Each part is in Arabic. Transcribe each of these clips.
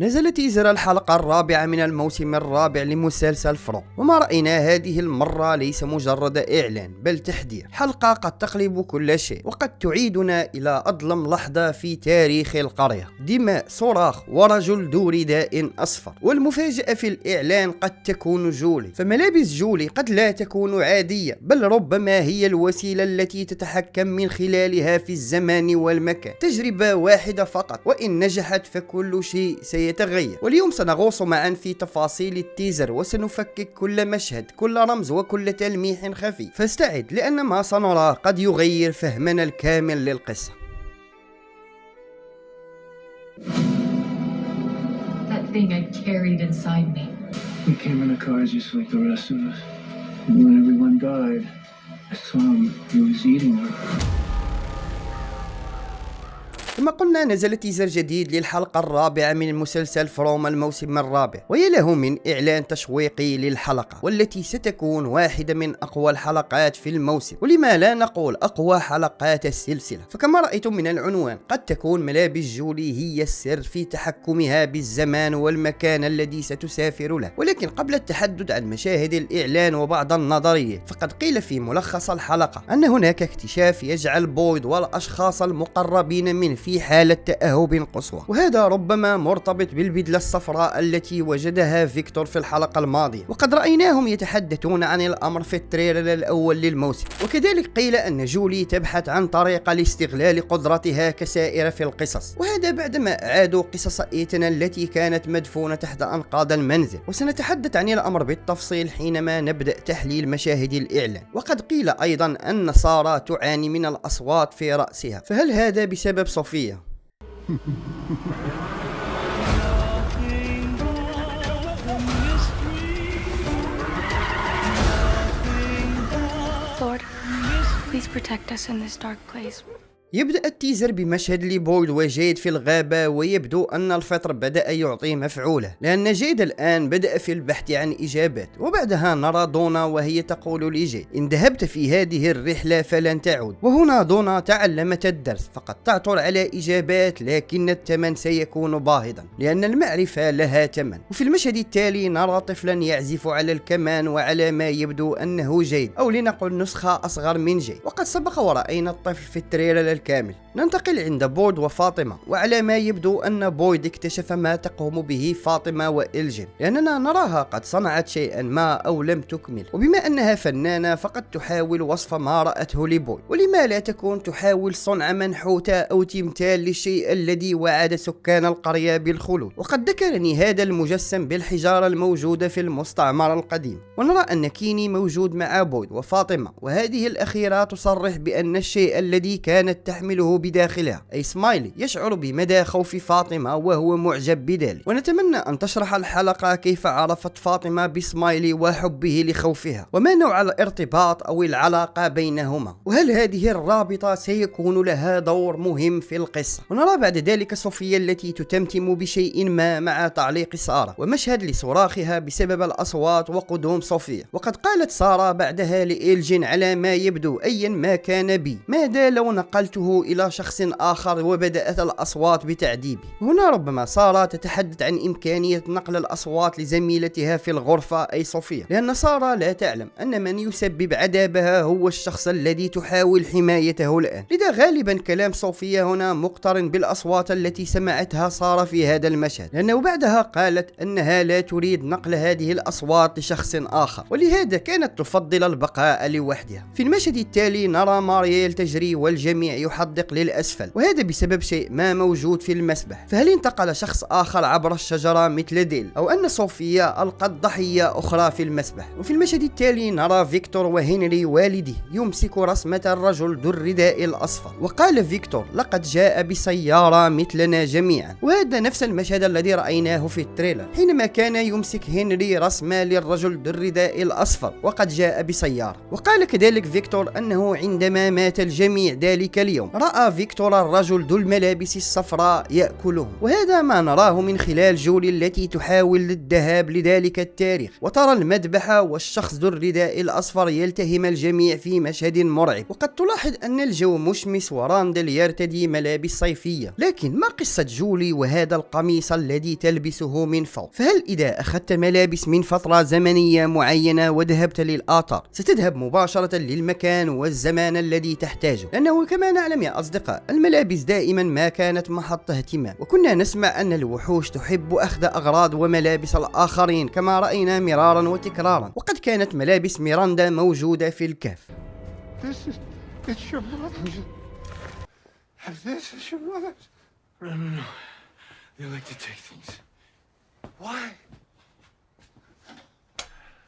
نزل تيزر الحلقة الرابعة من الموسم الرابع لمسلسل فروم، وما رأينا هذه المرة ليس مجرد إعلان بل تحذير. حلقة قد تقلب كل شيء وقد تعيدنا إلى أظلم لحظة في تاريخ القرية. دماء، صراخ، ورجل ذو رداء أصفر. والمفاجأة في الإعلان قد تكون جولي، فملابس جولي قد لا تكون عادية بل ربما هي الوسيلة التي تتحكم من خلالها في الزمان والمكان. تجربة واحدة فقط، وإن نجحت فكل شيء سيتغير. واليوم سنغوص معا في تفاصيل التيزر وسنفكك كل مشهد، كل رمز وكل تلميح خفي. فاستعد لأن ما سنراه قد يغير فهمنا الكامل للقصة. That thing I carried inside me. We came in a car just like the rest of us. And when everyone died, I saw him. He was eating her. كما قلنا نزل تيزر جديد للحلقة الرابعة من مسلسل فروم الموسم الرابع، ويا له من إعلان تشويقي للحلقة والتي ستكون واحدة من أقوى الحلقات في الموسم، ولما لا نقول أقوى حلقات السلسلة. فكما رأيتم من العنوان قد تكون ملابس جولي هي السر في تحكمها بالزمان والمكان الذي ستسافر له. ولكن قبل التحدث عن مشاهد الإعلان وبعض النظريات، فقد قيل في ملخص الحلقة أن هناك اكتشاف يجعل بويد والأشخاص المقربين منه في حالة تأهب قصوى، وهذا ربما مرتبط بالبدلة الصفراء التي وجدها فيكتور في الحلقة الماضية، وقد رأيناهم يتحدثون عن الأمر في التريلر الأول للموسم. وكذلك قيل أن جولي تبحث عن طريقة لاستغلال قدرتها كسائر في القصص، وهذا بعدما أعادوا قصص إيتان التي كانت مدفونة تحت أنقاض المنزل. وسنتحدث عن الأمر بالتفصيل حينما نبدأ تحليل مشاهد الإعلان. وقد قيل أيضا أن سارة تعاني من الأصوات في رأسها، فهل هذا بسبب صوفيا؟ Lord, please protect us in this dark place. يبدأ التيزر بمشهد لبويد وجيد في الغابة، ويبدو أن الفطر بدأ يعطي مفعوله، لأن جيد الآن بدأ في البحث عن إجابات. وبعدها نرى دونا وهي تقول لجيد: إن ذهبت في هذه الرحلة فلن تعود. وهنا دونا تعلمت الدرس، فقد تعثر على إجابات لكن الثمن سيكون باهظا لأن المعرفة لها ثمن. وفي المشهد التالي نرى طفلا يعزف على الكمان وعلى ما يبدو أنه جيد، أو لنقل نسخة أصغر من جيد، وقد سبق ورأينا الطفل في التريلر الكامل. ننتقل عند بويد وفاطمة، وعلى ما يبدو أن بويد اكتشف ما تقوم به فاطمة وإلجين، لأننا نراها قد صنعت شيئا ما أو لم تكمل. وبما أنها فنانة فقد تحاول وصف ما رأته لبويد، ولما لا تكون تحاول صنع منحوتة أو تمثال للشيء الذي وعد سكان القرية بالخلود. وقد ذكرني هذا المجسم بالحجارة الموجودة في المستعمر القديم. ونرى أن كيني موجود مع بويد وفاطمة، وهذه الأخيرة تصرح بأن الشيء الذي كانت تحمله بداخلها أي سمايلي يشعر بمدى خوف فاطمة وهو معجب بذلك. ونتمنى أن تشرح الحلقة كيف عرفت فاطمة بسمايلي وحبه لخوفها، وما نوع الارتباط أو العلاقة بينهما، وهل هذه الرابطة سيكون لها دور مهم في القصة. ونرى بعد ذلك صوفيا التي تتمتم بشيء ما مع تعليق سارة، ومشهد لصراخها بسبب الأصوات وقدوم صوفيا. وقد قالت سارة بعدها لإلجين: على ما يبدو أيا ما كان بي، ماذا لو نقلته إلى شخص آخر وبدأت الأصوات بتعذيبي. هنا ربما سارة تتحدث عن إمكانية نقل الأصوات لزميلتها في الغرفة أي صوفيا، لأن سارة لا تعلم أن من يسبب عذابها هو الشخص الذي تحاول حمايته الآن. لذا غالبا كلام صوفيا هنا مقترن بالأصوات التي سمعتها سارة في هذا المشهد، لأنه بعدها قالت أنها لا تريد نقل هذه الأصوات لشخص آخر، ولهذا كانت تفضل البقاء لوحدها. في المشهد التالي نرى مارييل تجري والجميع يحدق للأسفل، وهذا بسبب شيء ما موجود في المسبح. فهل انتقل شخص آخر عبر الشجرة مثل ديل، أو أن صوفيا ألقت ضحية أخرى في المسبح؟ وفي المشهد التالي نرى فيكتور وهنري والده يمسك رسمة الرجل ذو الرداء الأصفر، وقال فيكتور: لقد جاء بسيارة مثلنا جميعا. وهذا نفس المشهد الذي رأيناه في التريلر حينما كان يمسك هنري رسمة للرجل ذو الرداء الأصفر وقد جاء بسيارة. وقال كذلك فيكتور أنه عندما مات الجميع ذلك اليوم اليوم رأى فيكتور الرجل ذو الملابس الصفراء يأكلهم، وهذا ما نراه من خلال جولي التي تحاول الذهاب لذلك التاريخ، وترى المذبحة والشخص ذو الرداء الأصفر يلتهم الجميع في مشهد مرعب. وقد تلاحظ أن الجو مشمس وراندل يرتدي ملابس صيفية، لكن ما قصة جولي وهذا القميص الذي تلبسه من فوق؟ فهل إذا أخذت ملابس من فترة زمنية معينة وذهبت للآثار ستذهب مباشرة للمكان والزمان الذي تحتاجه؟ لأنه كما نعلم يا أصدقاء الملابس دائما ما كانت محط اهتمام، وكنا نسمع أن الوحوش تحب أخذ أغراض وملابس الآخرين كما رأينا مرارا وتكرارا، وقد كانت ملابس ميراندا موجودة في الكهف. It's your mother's. This is your mother's. No. They like to take things. Why?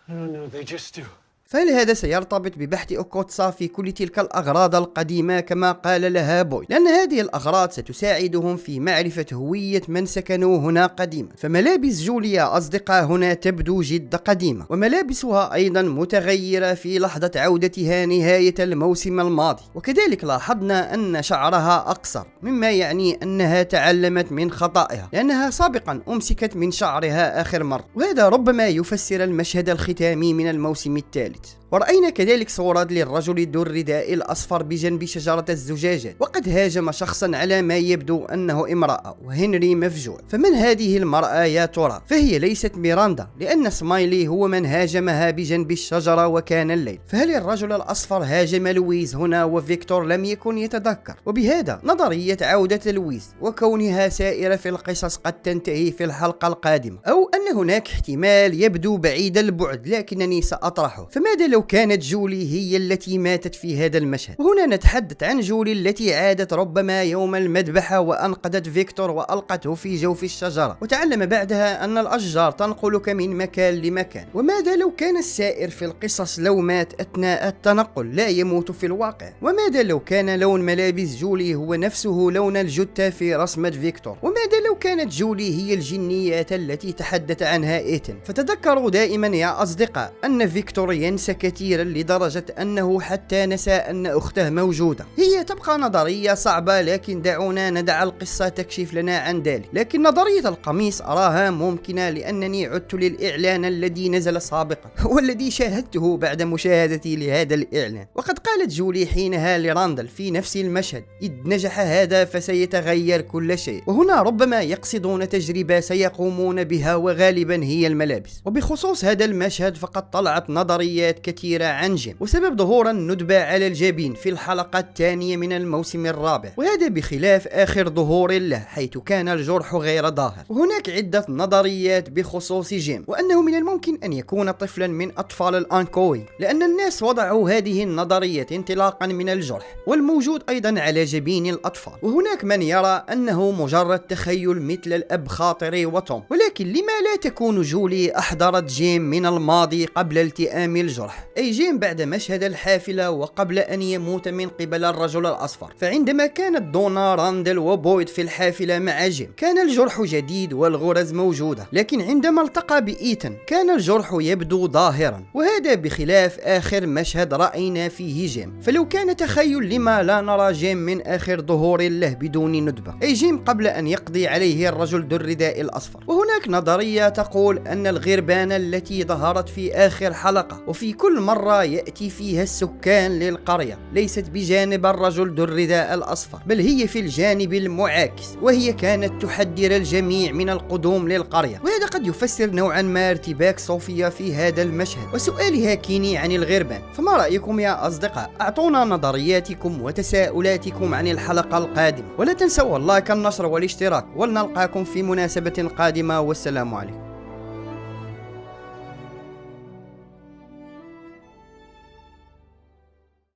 I don't know. They just do. فهل هذا سيرتبط ببحث أوكوتسا في كل تلك الأغراض القديمة كما قال لها بوي؟ لأن هذه الأغراض ستساعدهم في معرفة هوية من سكنوا هنا قديما. فملابس جوليا أصدقاء هنا تبدو جد قديمة، وملابسها أيضا متغيرة في لحظة عودتها نهاية الموسم الماضي، وكذلك لاحظنا أن شعرها أقصر، مما يعني أنها تعلمت من خطأها، لأنها سابقا أمسكت من شعرها آخر مرة، وهذا ربما يفسر المشهد الختامي من الموسم الثالث. ورأينا كذلك صورة للرجل ذو الرداء الأصفر بجنب شجرة الزجاجات، وقد هاجم شخصا على ما يبدو أنه امرأة، وهنري مفجوع. فمن هذه المرأة يا ترى؟ فهي ليست ميراندا، لأن سمايلي هو من هاجمها بجنب الشجرة وكان الليل. فهل الرجل الأصفر هاجم لويز هنا وفيكتور لم يكن يتذكر؟ وبهذا نظرية عودة لويز وكونها سائرة في القصص قد تنتهي في الحلقة القادمة، أو أن هناك احتمال يبدو بعيد البعد لكنني سأطرحه. فماذا لو كانت جولي هي التي ماتت في هذا المشهد؟ وهنا نتحدث عن جولي التي عادت ربما يوم المذبحة وأنقذت فيكتور وألقته في جوف الشجرة، وتعلم بعدها أن الأشجار تنقلك من مكان لمكان. وماذا لو كان السائر في القصص لو مات أثناء التنقل لا يموت في الواقع؟ وماذا لو كان لون ملابس جولي هو نفسه لون الجثة في رسمة فيكتور؟ وماذا لو كانت جولي هي الجنيات التي تحدث عنها إيتن؟ فتذكروا دائما يا أصدقاء أن فيكتور ينسى كثيرا لدرجة أنه حتى نسى أن أخته موجودة. هي تبقى نظرية صعبة، لكن دعونا ندع القصة تكشف لنا عن ذلك. لكن نظرية القميص أراها ممكنة، لأنني عدت للإعلان الذي نزل سابقا والذي شاهدته بعد مشاهدتي لهذا الإعلان. وقد قالت جولي حينها لراندل في نفس المشهد: إذ نجح هذا فسيتغير كل شيء. وهنا ربما يقصدون تجربة سيقومون بها، وغالبا هي الملابس. وبخصوص هذا المشهد فقد طلعت نظريات كثيرة عن جيم، وسبب ظهور الندبة على الجبين في الحلقة الثانية من الموسم الرابع، وهذا بخلاف آخر ظهور له حيث كان الجرح غير ظاهر. وهناك عدة نظريات بخصوص جيم، وأنه من الممكن أن يكون طفلا من أطفال الأنكوي، لأن الناس وضعوا هذه النظرية انطلاقا من الجرح والموجود أيضا على جبين الأطفال. وهناك من يرى أنه مجرد تخيل مثل الأب خاطري وتوم، ولكن لما لا تكون جولي أحضرت جيم من الماضي قبل التئام الجرح، أي جيم بعد مشهد الحافلة وقبل أن يموت من قبل الرجل الأصفر. فعندما كانت دونا راندل وبويد في الحافلة مع جيم كان الجرح جديد والغرز موجودة، لكن عندما التقى بإيتن كان الجرح يبدو ظاهرا، وهذا بخلاف آخر مشهد رأينا فيه جيم. فلو كان تخيل لما لا نرى جيم من آخر ظهور له بدون ندبة، أي جيم قبل أن يقضي عليه الرجل ذو الرداء الأصفر. وهناك نظرية تقول أن الغربانة التي ظهرت في آخر حلقة وفي كل مرة يأتي فيها السكان للقرية ليست بجانب الرجل ذو الرداء الأصفر، بل هي في الجانب المعاكس، وهي كانت تحذر الجميع من القدوم للقرية. وهذا قد يفسر نوعا ما ارتباك صوفيا في هذا المشهد وسؤالها كيني عن الغربان. فما رأيكم يا أصدقاء؟ أعطونا نظرياتكم وتساؤلاتكم عن الحلقة القادمة، ولا تنسوا اللايك النشر والاشتراك، ولنلقاكم في مناسبة قادمة، والسلام عليكم.